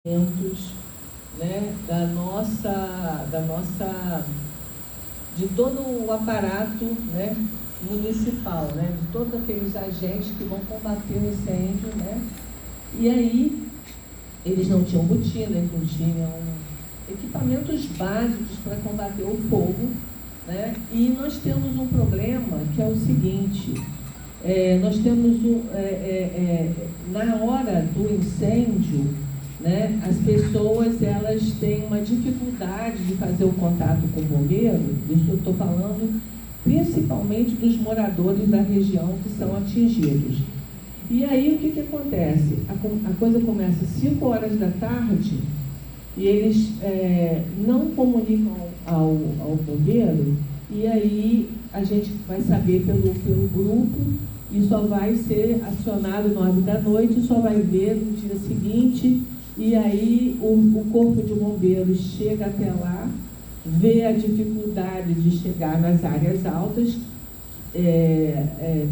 né, de todo o aparato, né, municipal, né, de todos aqueles agentes que vão combater o incêndio, né, e aí eles não tinham botina, eles não tinham equipamentos básicos para combater o fogo, né, e nós temos um problema que é o seguinte, nós temos na hora do incêndio, né, as pessoas elas têm uma dificuldade de fazer o contato com o bombeiro. Isso eu estou falando principalmente dos moradores da região que são atingidos. E aí o que acontece? A coisa começa às 5 horas da tarde e eles não comunicam ao bombeiro, e aí a gente vai saber pelo grupo e só vai ser acionado 9 da noite, só vai ver no dia seguinte. E aí o corpo de bombeiros chega até lá, vê a dificuldade de chegar nas áreas altas,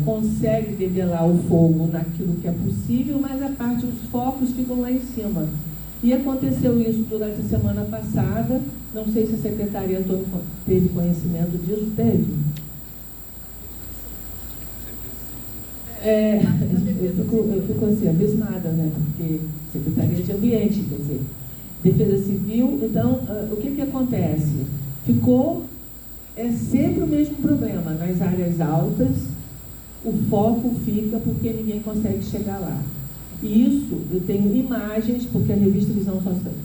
consegue debelar o fogo naquilo que é possível, mas a parte dos focos ficam lá em cima. E aconteceu isso durante a semana passada, não sei se a Secretaria teve conhecimento disso, teve? Eu fico assim, abismada, né? Porque Secretaria de Ambiente, quer dizer, Defesa Civil. Então, o que acontece? É sempre o mesmo problema. Nas áreas altas, o foco fica porque ninguém consegue chegar lá. E isso, eu tenho imagens, porque a revista Visão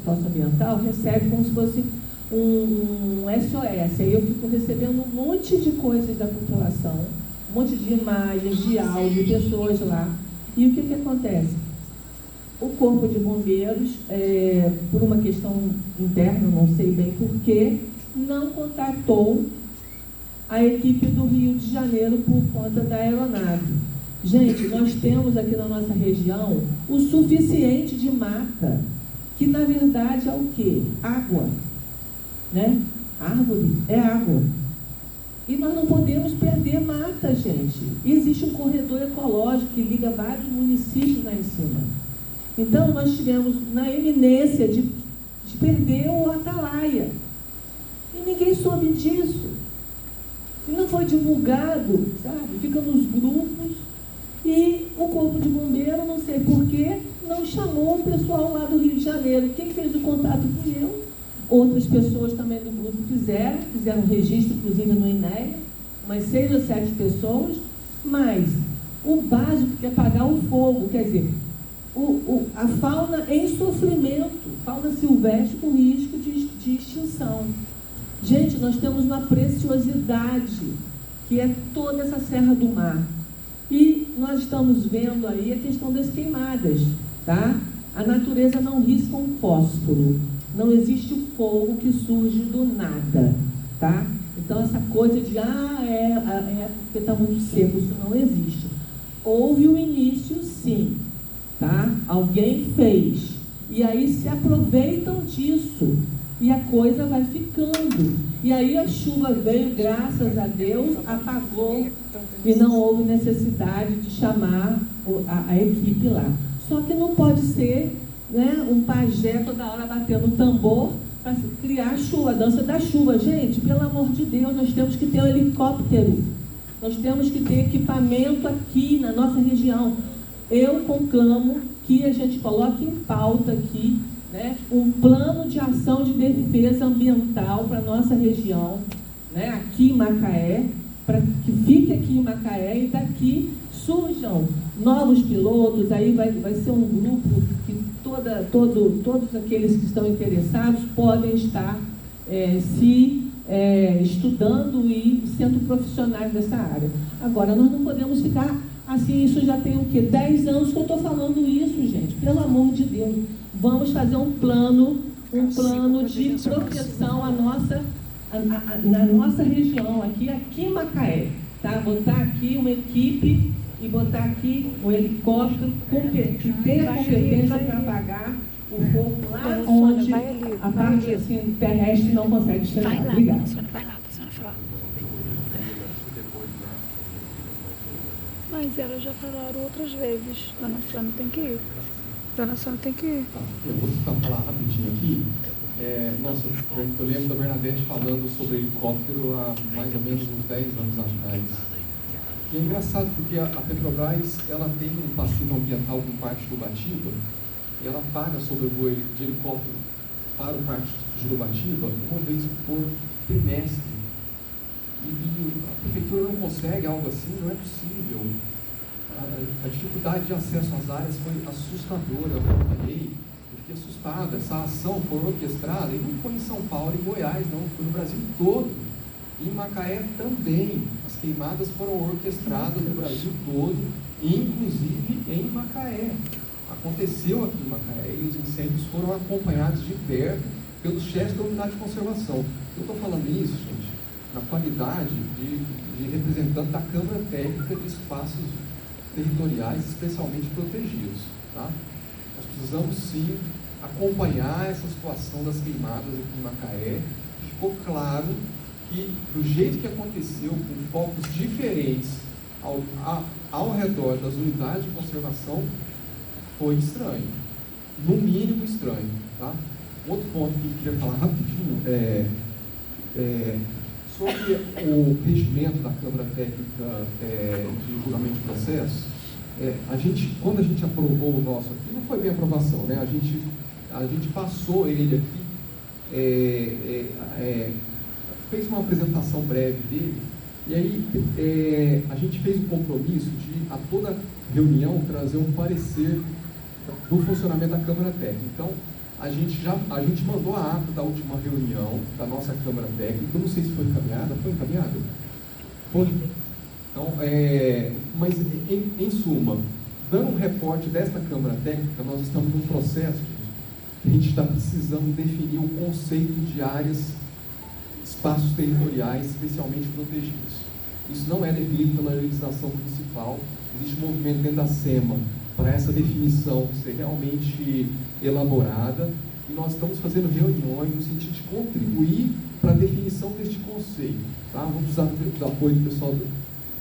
Socioambiental recebe como se fosse um SOS. Aí eu fico recebendo um monte de coisas da população, um monte de imagens, de áudio, de pessoas lá. E o que acontece? O Corpo de Bombeiros, por uma questão interna, não sei bem porquê, não contatou a equipe do Rio de Janeiro por conta da aeronave. Gente, nós temos aqui na nossa região o suficiente de mata, que na verdade é o quê? Água, né? Árvore é água. E nós não podemos perder mata, gente. Existe um corredor ecológico que liga vários municípios lá em cima. Então, nós tivemos na iminência de perder o Atalaia. E ninguém soube disso. E não foi divulgado, sabe? Fica nos grupos. E o Corpo de Bombeiro, não sei porquê, não chamou o pessoal lá do Rio de Janeiro. Quem fez o contato fui eu. Outras pessoas também do grupo fizeram registro, inclusive no INEA, umas 6 ou 7 pessoas, mas o básico que é apagar o fogo, quer dizer, a fauna em sofrimento, fauna silvestre com risco de extinção. Gente, nós temos uma preciosidade, que é toda essa Serra do Mar. E nós estamos vendo aí a questão das queimadas, tá? A natureza não risca um fósforo. Não existe o fogo que surge do nada, tá? Então, essa coisa de, porque está muito seco, isso não existe. Houve o início, sim, tá? Alguém fez. E aí se aproveitam disso. E a coisa vai ficando. E aí a chuva veio, graças a Deus, apagou. E não houve necessidade de chamar a equipe lá. Só que não pode ser, né, um pajé toda hora batendo tambor para criar a chuva, a dança da chuva. Gente, pelo amor de Deus, nós temos que ter um helicóptero. Nós temos que ter equipamento aqui na nossa região. Eu conclamo que a gente coloque em pauta aqui, né, um plano de ação de defesa ambiental para a nossa região, né, aqui em Macaé, para que fique aqui em Macaé e daqui surjam novos pilotos. Aí vai ser um grupo que todos aqueles que estão interessados podem estar estudando e sendo profissionais dessa área. Agora, nós não podemos ficar assim, isso já tem o quê? 10 anos que eu estou falando isso, gente. Pelo amor de Deus. Vamos fazer um plano de proteção na nossa região, aqui em Macaé. Tá? Botar aqui uma equipe e botar aqui um helicóptero que tenha competência para apagar o fogo lá onde a parte assim, terrestre não consegue chegar. Obrigada. Vai lá, a senhora falar. Mas elas já falaram outras vezes, dona Sônia tem que ir. Donação tem que... Eu vou tentar falar rapidinho aqui. Nossa, eu lembro da Bernadette falando sobre helicóptero há mais ou menos uns 10 anos atrás. E é engraçado porque a Petrobras, ela tem um passivo ambiental com o Parque Jurubatiba, e ela paga sobre o voo de helicóptero para o Parque Jurubatiba uma vez por trimestre. E a prefeitura não consegue algo assim, não é possível. A dificuldade de acesso às áreas foi assustadora. Eu falei, eu fiquei assustado. Essa ação foi orquestrada, e não foi em São Paulo e Goiás, não, foi no Brasil todo. Em Macaé também. As queimadas foram orquestradas no Brasil todo, inclusive em Macaé. Aconteceu aqui em Macaé e os incêndios foram acompanhados de perto pelos chefes da unidade de conservação. Eu estou falando isso, gente, na qualidade de representante da Câmara Técnica de Espaços Territoriais especialmente protegidos. Tá? Nós precisamos sim acompanhar essa situação das queimadas aqui em Macaé. Ficou claro que do jeito que aconteceu, com focos diferentes ao redor das unidades de conservação, foi estranho, no mínimo estranho. Tá? Outro ponto que eu queria falar rapidinho sobre o regimento da Câmara Técnica de Julgamento de Processo. Quando a gente aprovou o nosso aqui, não foi bem aprovação, né? A gente passou ele aqui, fez uma apresentação breve dele, e aí a gente fez o compromisso de, a toda reunião, trazer um parecer do funcionamento da Câmara Técnica. Então, a gente mandou a ata da última reunião da nossa Câmara Técnica. Eu não sei se foi encaminhada. Foi encaminhada? Foi. Então, mas em suma, dando um reporte desta Câmara Técnica, nós estamos num processo que a gente está precisando definir o conceito de áreas, espaços territoriais especialmente protegidos. Isso não é definido pela legislação municipal. Existe um movimento dentro da SEMA para essa definição ser realmente elaborada, e nós estamos fazendo reuniões no sentido de contribuir para a definição deste conceito. Tá? Vamos precisar do apoio do pessoal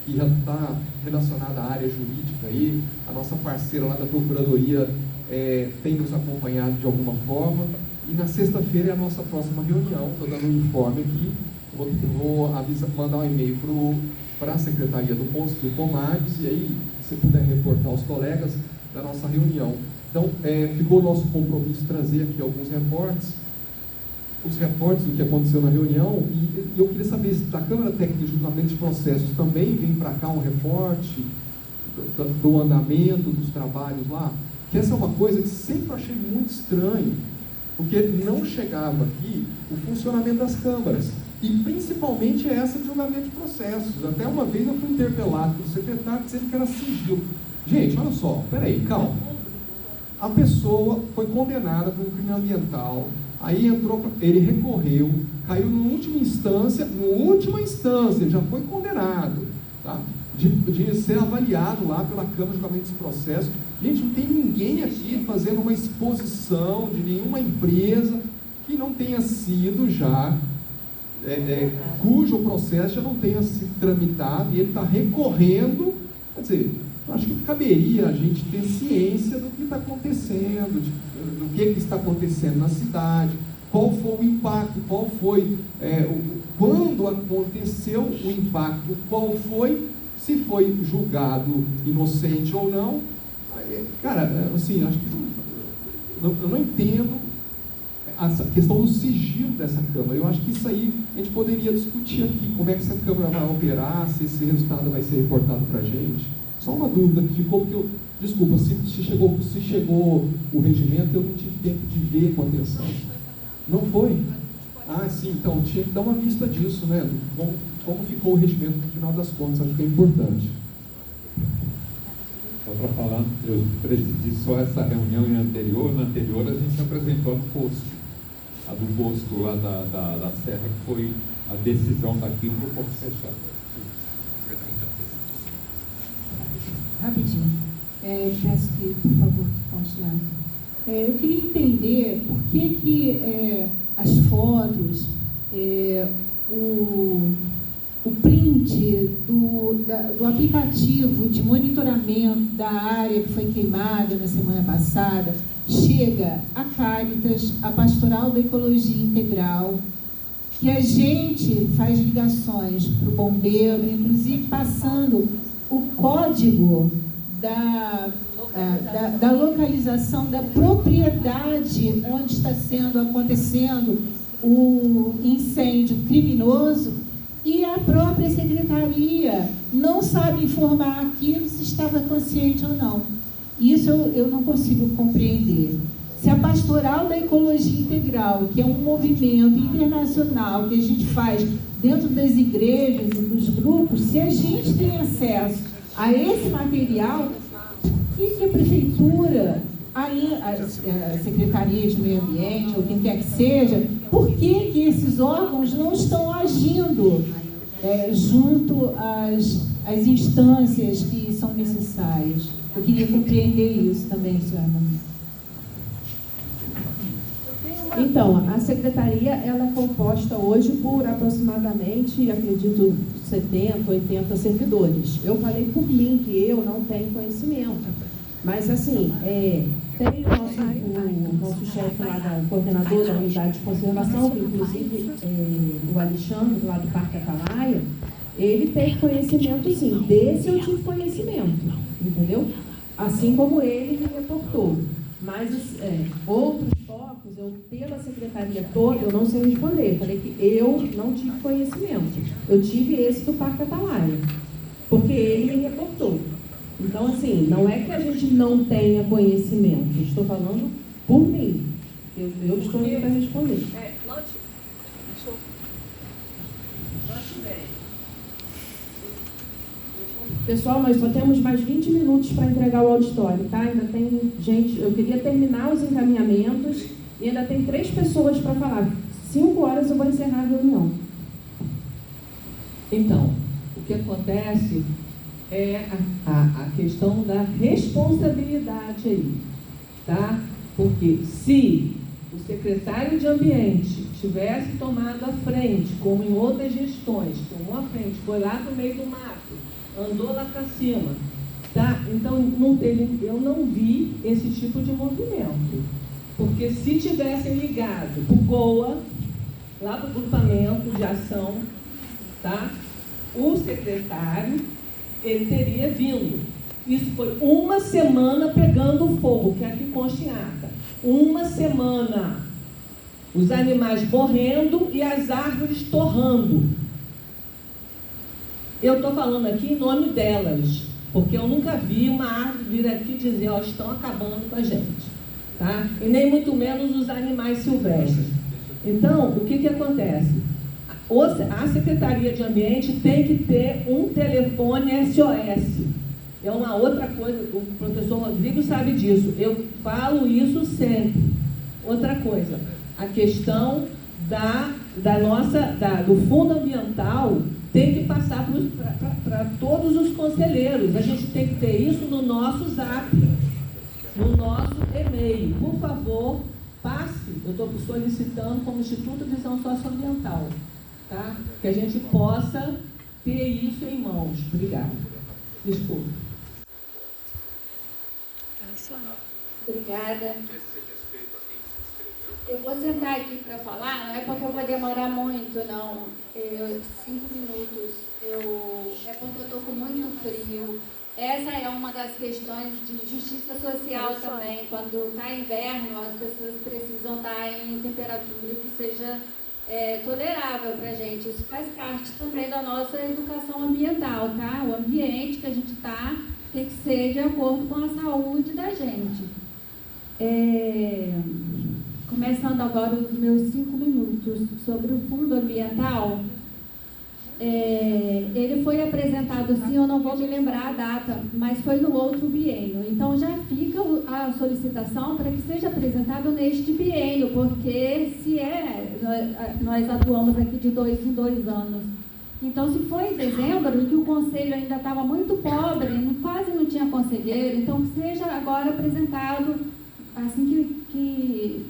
que já está relacionado à área jurídica aí. A nossa parceira lá da Procuradoria tem nos acompanhado de alguma forma, e na sexta-feira é a nossa próxima reunião. Estou dando um informe aqui, vou mandar um e-mail para a Secretaria do Comares, e aí, se puder reportar aos colegas da nossa reunião. Então, ficou o nosso compromisso trazer aqui alguns reportes, os reportes do que aconteceu na reunião, e eu queria saber se da Câmara Técnica de Julgamento de Processos também vem para cá um reporte do andamento dos trabalhos lá, que essa é uma coisa que sempre achei muito estranho, porque não chegava aqui o funcionamento das câmaras, e principalmente essa de julgamento de processos. Até uma vez eu fui interpelado pelo secretário dizendo que era sigilo. Gente, olha só, peraí, calma. A pessoa foi condenada por um crime ambiental, aí ele recorreu, caiu na última instância, ele já foi condenado, tá? De ser avaliado lá pela Câmara de Julgamento de Processos. Gente, não tem ninguém aqui fazendo uma exposição de nenhuma empresa que não tenha sido já, cujo processo já não tenha sido tramitado, e ele está recorrendo. Quer dizer, acho que caberia a gente ter ciência do que está acontecendo, do que está acontecendo na cidade, qual foi o impacto, qual foi, quando aconteceu o impacto, qual foi, se foi julgado inocente ou não. Cara, assim, acho que eu não entendo a questão do sigilo dessa Câmara. Eu acho que isso aí a gente poderia discutir aqui, como é que essa Câmara vai operar, se esse resultado vai ser reportado para a gente. Só uma dúvida que ficou, porque desculpa, se chegou o regimento, eu não tive tempo de ver com atenção. Não foi? Ah, sim, então tinha que dar uma vista disso, né? Como ficou o regimento no final das contas, acho que é importante. Só para falar, eu presidi só essa reunião na anterior a gente apresentou no posto. A do posto lá da Serra, que foi a decisão daqui para o posto fechado. Rapidinho. Peço que, por favor, continue. Eu queria entender por que as fotos, o print do aplicativo de monitoramento da área que foi queimada na semana passada chega à Caritas, à Pastoral da Ecologia Integral, que a gente faz ligações para o bombeiro, inclusive passando o código da localização da propriedade onde está acontecendo o incêndio criminoso, e a própria secretaria não sabe informar aquilo se estava consciente ou não. Isso eu não consigo compreender. Se a Pastoral da Ecologia Integral, que é um movimento internacional que a gente faz dentro das igrejas e dos grupos, se a gente tem acesso a esse material, por que a prefeitura, a Secretaria de Meio Ambiente, ou quem quer que seja, por que esses órgãos não estão agindo junto às instâncias que são necessárias? Eu queria compreender isso também, senhora. Então, a secretaria ela é composta hoje por aproximadamente, acredito, 70, 80 servidores. Eu falei por mim que eu não tenho conhecimento. Mas, assim, tem o nosso chefe lá, o coordenador da unidade de conservação, que inclusive o Alexandre, lá do Parque Atalaia, ele tem conhecimento, sim. Desse eu tive conhecimento, entendeu? Assim como ele me reportou. Mas outros focos, pela secretaria toda, eu não sei responder. Eu falei que eu não tive conhecimento. Eu tive esse do Parque Atalaia, porque ele me reportou. Então, assim, não é que a gente não tenha conhecimento. Eu estou falando por mim. Eu estou indo para responder. Pessoal, nós só temos mais 20 minutos para entregar o auditório, tá? Ainda tem gente, eu queria terminar os encaminhamentos e ainda tem 3 pessoas para falar. 5 horas eu vou encerrar a reunião. Então, o que acontece é a questão da responsabilidade aí, tá? Porque se o secretário de Ambiente tivesse tomado a frente, como em outras gestões, tomou a frente, foi lá para o meio do mato, andou lá para cima, tá? Então, eu não vi esse tipo de movimento. Porque se tivessem ligado para o GOA, lá para o grupamento de ação, tá? O secretário, ele teria vindo. Isso foi 1 semana pegando fogo, que aqui consta em ata. 1 semana. Os animais morrendo e as árvores torrando. Eu estou falando aqui em nome delas, porque eu nunca vi uma árvore vir aqui dizer, ó, estão acabando com a gente, tá? E nem muito menos os animais silvestres. Então, o que acontece? A Secretaria de Ambiente tem que ter um telefone SOS. É uma outra coisa, o professor Rodrigo sabe disso, eu falo isso sempre. Outra coisa, a questão do fundo ambiental tem que passar para todos os conselheiros. A gente tem que ter isso no nosso zap, no nosso e-mail. Por favor, passe, eu estou solicitando como Instituto de Visão Socioambiental, tá? Que a gente possa ter isso em mãos. Obrigada. Desculpa. Obrigada. Eu vou sentar aqui para falar, não é porque eu vou demorar muito, não. 5 minutos. É porque eu estou com muito frio. Essa é uma das questões de justiça social também. Quando está inverno, as pessoas precisam estar em temperatura que seja tolerável para a gente. Isso faz parte também da nossa educação ambiental, tá? O ambiente que a gente está tem que ser de acordo com a saúde da gente. Começando agora os meus 5 minutos sobre o fundo ambiental. Ele foi apresentado, sim, eu não vou me lembrar a data, mas foi no outro biênio. Então já fica a solicitação para que seja apresentado neste biênio, porque nós atuamos aqui de 2 em 2 anos. Então, se foi em dezembro, que o conselho ainda estava muito pobre, quase não tinha conselheiro, então que seja agora apresentado assim que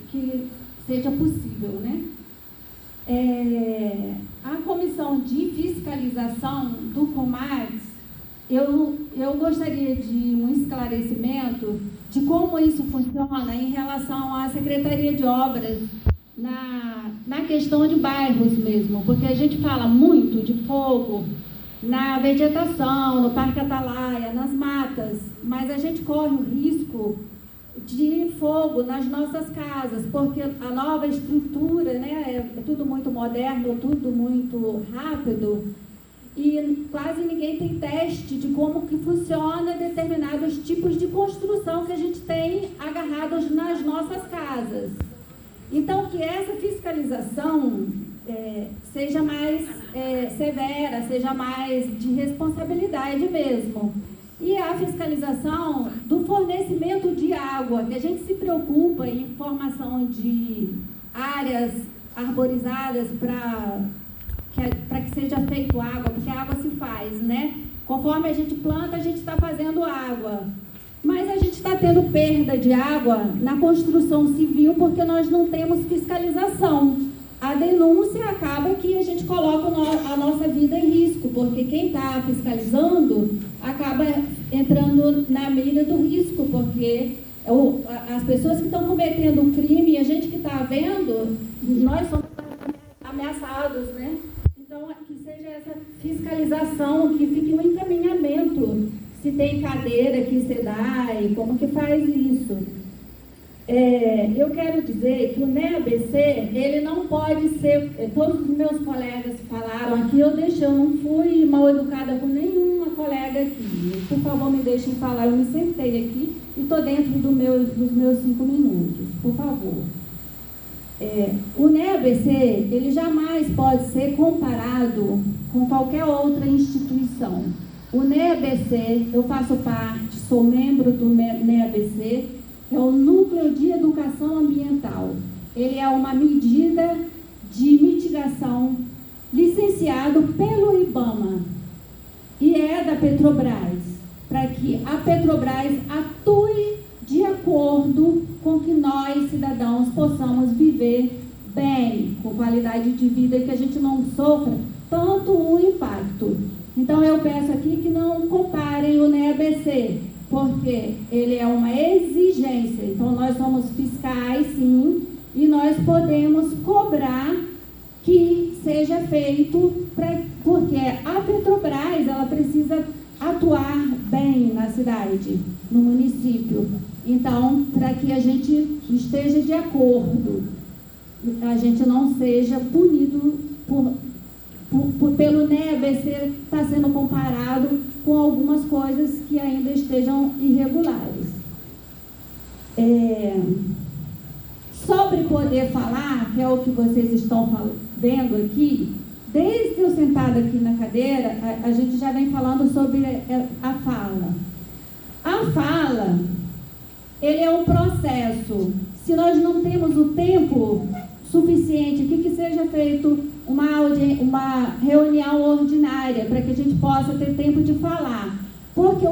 seja possível, né? A comissão função de fiscalização do Comax, eu gostaria de um esclarecimento de como isso funciona em relação à Secretaria de Obras, na questão de bairros mesmo, porque a gente fala muito de fogo na vegetação, no Parque Atalaia, nas matas, mas a gente corre o risco de fogo nas nossas casas, porque a nova estrutura, né, é tudo muito moderno, tudo muito rápido, e quase ninguém tem teste de como que funciona determinados tipos de construção que a gente tem agarrados nas nossas casas. Então, que essa fiscalização seja mais severa, seja mais de responsabilidade mesmo. E a fiscalização do fornecimento de água, que a gente se preocupa em formação de áreas arborizadas para que seja feito água, porque a água se faz, né? Conforme a gente planta, a gente está fazendo água. Mas a gente está tendo perda de água na construção civil porque nós não temos fiscalização. A denúncia acaba que a gente coloca a nossa vida em risco, porque quem está fiscalizando acaba entrando na mira do risco, porque as pessoas que estão cometendo o crime e a gente que está vendo, nós somos ameaçados, né? Então, que seja essa fiscalização, que fique um encaminhamento, se tem cadeira que se dá e como que faz isso. Eu quero dizer que o NEABC, ele não pode ser, todos os meus colegas falaram aqui, eu não fui mal educada com nenhuma colega aqui. Por favor, me deixem falar, eu me sentei aqui e estou dentro dos meus 5 minutos, por favor. O NEABC, ele jamais pode ser comparado com qualquer outra instituição. O NEABC, eu faço parte, sou membro do NEABC, é o Núcleo de Educação Ambiental. Ele é uma medida de mitigação licenciado pelo IBAMA e é da Petrobras, para que a Petrobras atue de acordo com que nós, cidadãos, possamos viver bem, com qualidade de vida, e que a gente não sofra tanto o impacto. Então, eu peço aqui que não comparem o NEABC, porque ele é uma exigência. Então, nós somos fiscais, sim, e nós podemos cobrar que seja feito, porque a Petrobras, ela precisa atuar bem na cidade, no município. Então, para que a gente esteja de acordo, a gente não seja punido pelo NEABC estar sendo comparado com algumas coisas que ainda estejam irregulares. Sobre poder falar, que é o que vocês estão vendo aqui, desde eu sentada aqui na cadeira, a gente já vem falando sobre a fala. A fala, ele é um processo. Se nós não temos o tempo suficiente aqui, que seja feito uma reunião ordinária, para que a gente possa ter tempo de falar. Porque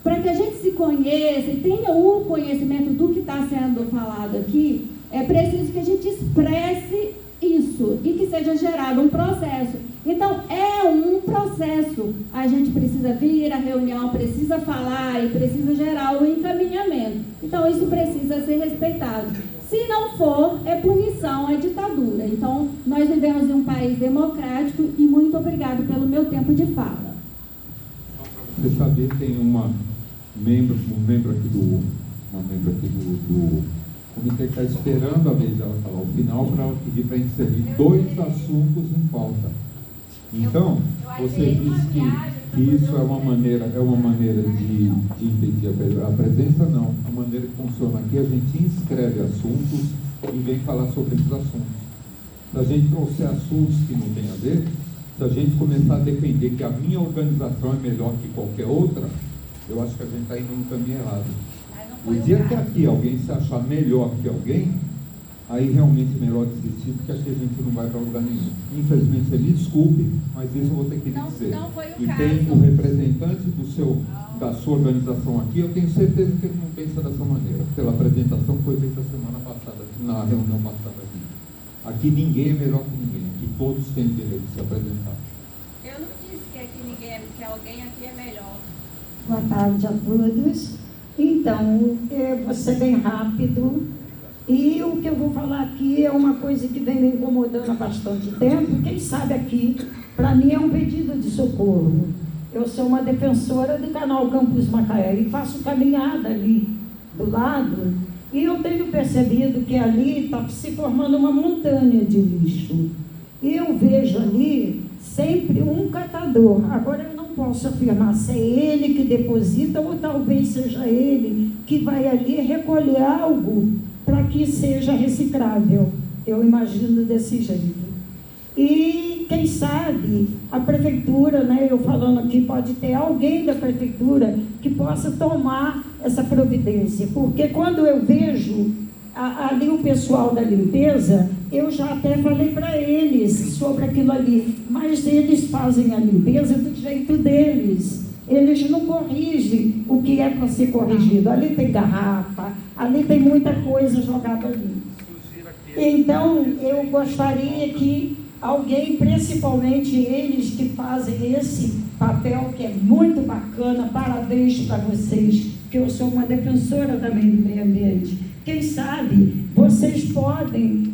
para que a gente se conheça e tenha o conhecimento do que está sendo falado aqui, é preciso que a gente expresse isso e que seja gerado um processo. Então, é um processo. A gente precisa vir à reunião, precisa falar e precisa gerar o encaminhamento. Então, isso precisa ser respeitado. Se não for, é punição, é ditadura. Então, nós vivemos em um país democrático e muito obrigado pelo meu tempo de fala. Você sabe, tem uma membro aqui do comitê que está esperando a vez dela falar o final para pedir para inserir 2 assuntos em pauta. Então, você disse que isso é uma maneira de impedir a presença, não. A maneira que funciona aqui, a gente inscreve assuntos e vem falar sobre esses assuntos. Se a gente trouxer assuntos que não tem a ver, se a gente começar a defender que a minha organização é melhor que qualquer outra, eu acho que a gente está indo no caminho errado. O dia que aqui alguém se achar melhor que alguém, aí realmente é melhor desistir, porque aqui a gente não vai para lugar nenhum. Infelizmente, você me desculpe, mas isso eu vou ter que lhe dizer. Não foi o e caso. tem o representante da sua organização aqui, eu tenho certeza que ele não pensa dessa maneira, pela apresentação que foi feita semana passada, na reunião passada aqui. Aqui ninguém é melhor que ninguém, aqui todos têm o direito de se apresentar. Eu não disse que aqui ninguém, que alguém aqui é melhor. Boa tarde a todos. Então, eu vou ser bem rápido. E o que eu vou falar aqui é uma coisa que vem me incomodando há bastante tempo. Quem sabe aqui, para mim, é um pedido de socorro. Eu sou uma defensora do canal Campus Macaé e faço caminhada ali do lado. E eu tenho percebido que ali está se formando uma montanha de lixo. E eu vejo ali sempre um catador. Agora eu não posso afirmar se é ele que deposita ou talvez seja ele que vai ali recolher algo para que seja reciclável. Eu imagino desse jeito. E quem sabe a prefeitura, né, eu falando aqui, pode ter alguém da prefeitura que possa tomar essa providência. Porque quando eu vejo ali o pessoal da limpeza, eu já até falei para eles sobre aquilo ali, mas eles fazem a limpeza do jeito deles. Eles não corrigem o que é para ser corrigido. Ali tem garrafa, ali tem muita coisa jogada ali. Então, eu gostaria que alguém, principalmente eles que fazem esse papel que é muito bacana, parabéns para vocês, que eu sou uma defensora também do meio ambiente. Quem sabe vocês podem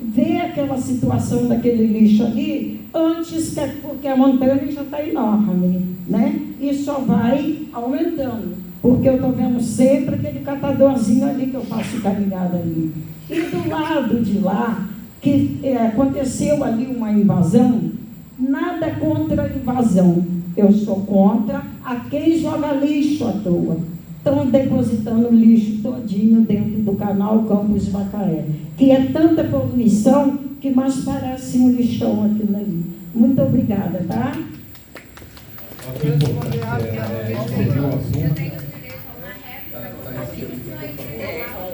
ver aquela situação daquele lixo ali antes, porque a montanha já está enorme, né? E só vai aumentando, porque eu estou vendo sempre aquele catadorzinho ali que eu faço caminhada ali. E do lado de lá, que aconteceu ali uma invasão, nada contra a invasão, eu sou contra a quem joga lixo à toa. Estão depositando lixo todinho dentro do canal Campus Macaé, que é tanta poluição que mais parece um lixão aquilo ali. Muito obrigada, tá? Que importante seria o assunto. Eu tenho direito a uma réplica.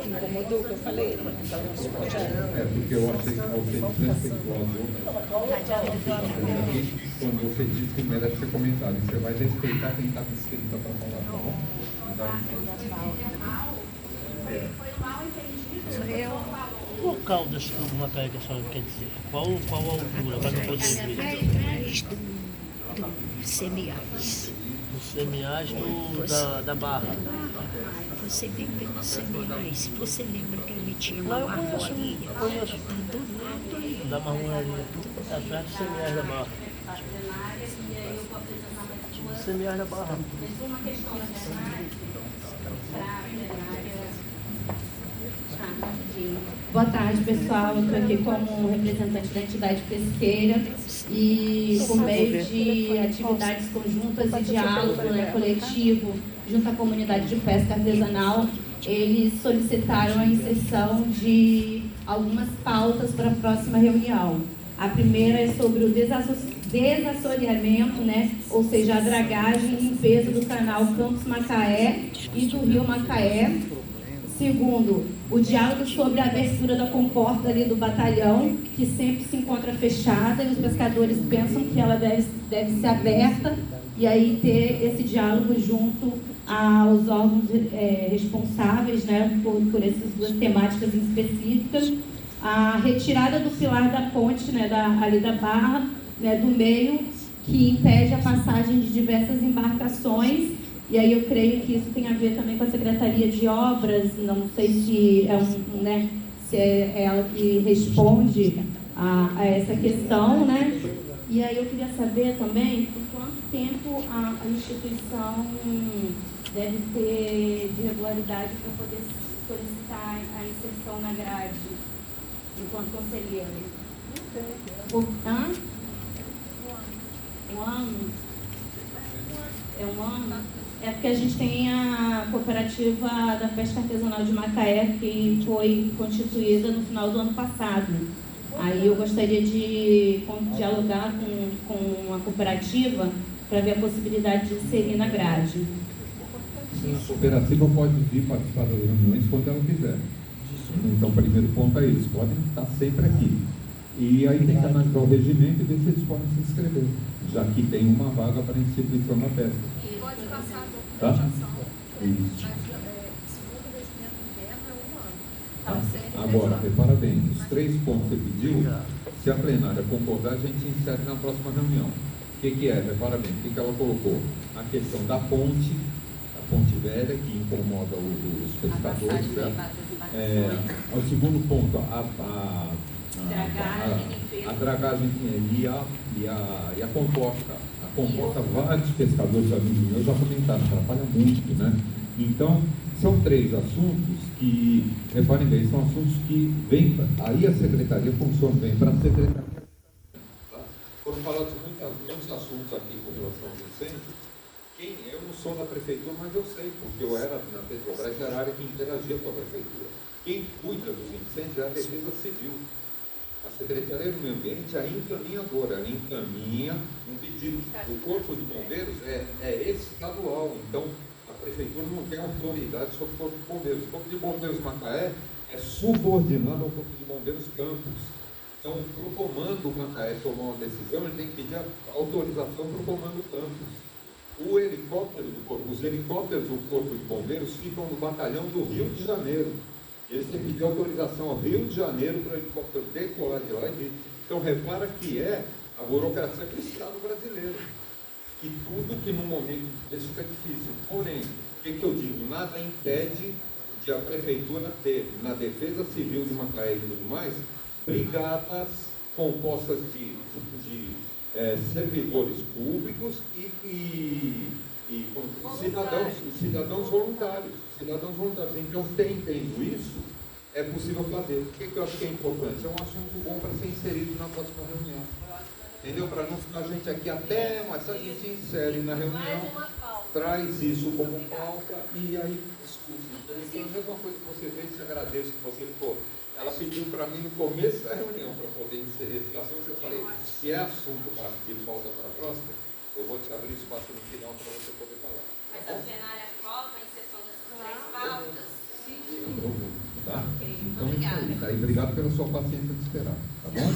Incomodou o que eu falei? Então não se pode. Porque eu achei desrespeituoso quando você diz que merece ser comentado. Você vai respeitar quem está inscrito para falar, tá bom? Qual Caldas do Macaé que a senhora quer dizer? Qual a altura? Para não poder ver. Do semiais. Os semiais da Barra. Você vem pelos semiais. Você lembra que ali tinha uma marmoraria? Conheço. Do lado aí. Da marmoraria. Atrás dos semiais da Barra. Os semiais da Barra. Boa tarde, pessoal. Eu estou aqui como representante da entidade pesqueira e, por meio de atividades conjuntas e diálogo coletivo junto à comunidade de pesca artesanal, eles solicitaram a inserção de algumas pautas para a próxima reunião. A primeira é sobre o desassoreamento, né? Ou seja, a dragagem e limpeza do canal Campus Macaé e do rio Macaé. Segundo, o diálogo sobre a abertura da comporta ali do batalhão, que sempre se encontra fechada, e os pescadores pensam que ela deve ser aberta, e aí ter esse diálogo junto aos órgãos responsáveis, né, por essas duas temáticas específicas. A retirada do pilar da ponte, né, ali da Barra, né, do meio, que impede a passagem de diversas embarcações. E aí eu creio que isso tem a ver também com a Secretaria de Obras, não sei se se é ela que responde a essa questão, né? E aí eu queria saber também por quanto tempo a instituição deve ter de regularidade para poder solicitar a inserção na grade, enquanto conselheira. Um ano? É um ano? É porque a gente tem a cooperativa da pesca artesanal de Macaé, que foi constituída no final do ano passado. Aí eu gostaria de dialogar com a cooperativa para ver a possibilidade de inserir na grade. A cooperativa pode vir participar das reuniões quando ela quiser. Então, o primeiro ponto é isso, podem estar sempre aqui. E aí tem que analisar o regimento e ver se eles podem se inscrever, já que tem uma vaga para a instituição da pesca. Pode passar a Tá? documentação. Isso. Segundo o regimento interno é um ano. Tá. Agora, repara bem, os 3 pontos que você pediu, se a plenária concordar, a gente insere na próxima reunião. O que é? Repara bem, o que ela colocou? A questão da ponte, a ponte velha, que incomoda os pescadores. O segundo ponto, a dragagem e a composta. A composta, vários pescadores amigos meus já comentaram, atrapalha muito, né? Então, são 3 assuntos que, reparem bem, são assuntos que vêm, aí a secretaria funciona, vem para a secretaria. Tá? Foram falados muitos assuntos aqui com relação ao incêndio. Eu não sou da prefeitura, mas eu sei, porque eu era na Petrobras, era a área que interagia com a prefeitura. Quem cuida dos incêndios é a Defesa Civil. A Secretaria do Meio Ambiente é a encaminhadora, ela encaminha um pedido. O Corpo de Bombeiros é estadual, então a Prefeitura não tem autoridade sobre o Corpo de Bombeiros. O Corpo de Bombeiros Macaé é subordinado ao Corpo de Bombeiros Campos. Então, para o Comando Macaé tomar uma decisão, ele tem que pedir a autorização para o Comando Campos. Os helicópteros do Corpo de Bombeiros ficam no batalhão do Rio de Janeiro. Eles têm que pedir autorização ao Rio de Janeiro para o helicóptero decolar de lá. Então, repara que é a burocracia do Estado brasileiro. E tudo que no momento isso fica difícil. Porém, o que eu digo? Nada impede de a Prefeitura ter, na Defesa Civil de Macaé e tudo mais, brigadas compostas de servidores públicos e cidadãos voluntários. Então, entendo isso, é possível fazer. O que eu acho que é importante? É um assunto bom para ser inserido na próxima reunião. Entendeu? Para não ficar a gente aqui até, mas a gente insere na reunião, traz isso como pauta e aí discute. Então, a mesma coisa que você fez, te agradeço que você ficou. Ela pediu para mim no começo da reunião para poder inserir esse assunto. Eu falei, se é assunto para pedir pauta para a próxima, eu vou te abrir espaço no final para você poder falar. Mas a plenária aprova a inserção dessas 3 pautas? Sim. Tá? Ok, então, obrigada. isso aí, tá? E obrigado pela sua paciência de esperar. Tá bom?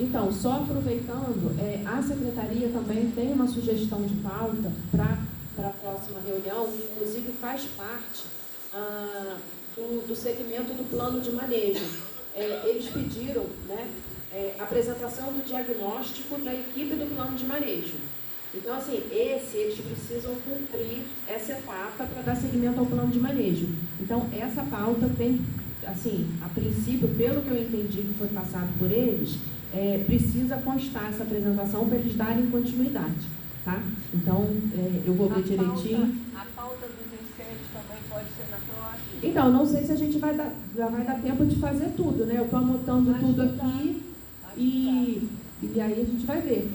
Então, só aproveitando, a Secretaria também tem uma sugestão de pauta para a próxima reunião, que inclusive faz parte do segmento do plano de manejo. Eles pediram, né, apresentação do diagnóstico da equipe do plano de manejo. Então, assim, eles precisam cumprir essa etapa para dar seguimento ao plano de manejo. Então, essa pauta tem, assim, a princípio, pelo que eu entendi que foi passado por eles, precisa constar essa apresentação para eles darem continuidade, tá? Então, eu vou ver direitinho. A pauta dos incêndios também pode ser na próxima? Então, não sei se a gente já vai dar tempo de fazer tudo, né? Eu estou anotando tudo aqui e aí a gente vai ver.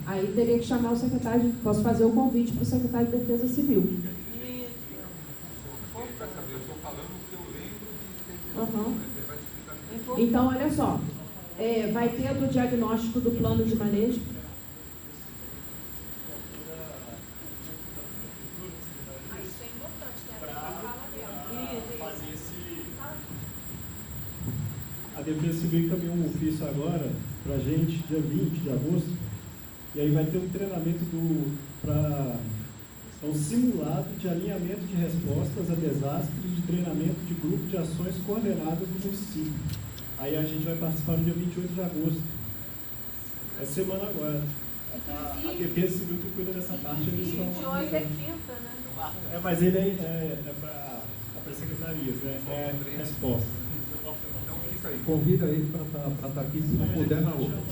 Aí teria que chamar o secretário, posso fazer o convite para o secretário de Defesa Civil. Então, olha só, vai ter do diagnóstico do plano de manejo. Isso é importante, né? Fazer a Defesa Civil encaminhou um ofício agora para a gente, dia 20 de agosto, e aí vai ter um treinamento um simulado de alinhamento de respostas a desastres de treinamento de grupo de ações coordenadas do município. Aí a gente vai participar no dia 28 de agosto. É semana agora. A Defesa Civil que cuida dessa parte. Eles estão... 28 é quinta, né? Mas ele é para as secretarias, né? É resposta. Convida ele para estar aqui, se não puder, na outra. Tá?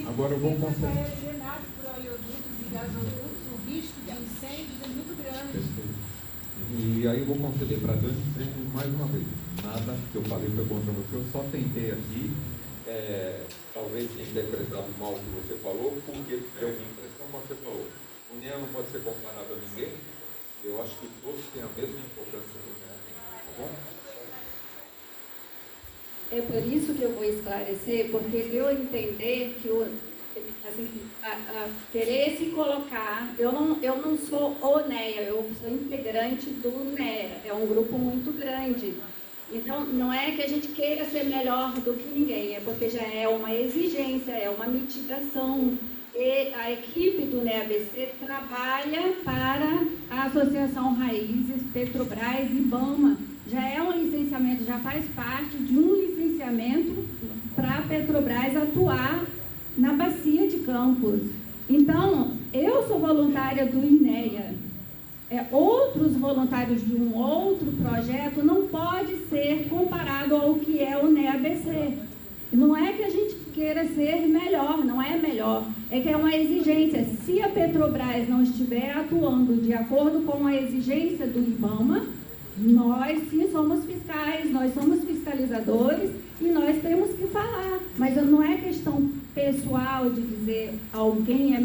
Agora eu vou conceder. O risco de incêndios é muito grande. E aí eu vou conceder para Dani mais uma vez. Nada que eu falei foi contra você, eu só tentei aqui, talvez tenha interpretado mal o que você falou, porque deu uma impressão que você falou. O NEA não pode ser comparado a ninguém, eu acho que todos têm a mesma importância que o NEA tem, tá bom? É por isso que eu vou esclarecer, porque deu a entender que assim, querer se colocar, eu não sou o NEA, eu sou integrante do NEA, é um grupo muito grande. Então, não é que a gente queira ser melhor do que ninguém, é porque já é uma exigência, é uma mitigação. a equipe do NEABC trabalha para a Associação Raízes, Petrobras e IBAMA. Já é um licenciamento, já faz parte de um licenciamento para a Petrobras atuar na bacia de Campos. Então, eu sou voluntária do INEA. Outros voluntários de um outro projeto não pode ser comparado ao que é o NEABC. Não é que a gente queira ser melhor, não é melhor. É que é uma exigência. Se a Petrobras não estiver atuando de acordo com a exigência do IBAMA, nós sim somos fiscais, nós somos fiscalizadores e nós temos que falar. Mas não é questão pessoal de dizer alguém é melhor.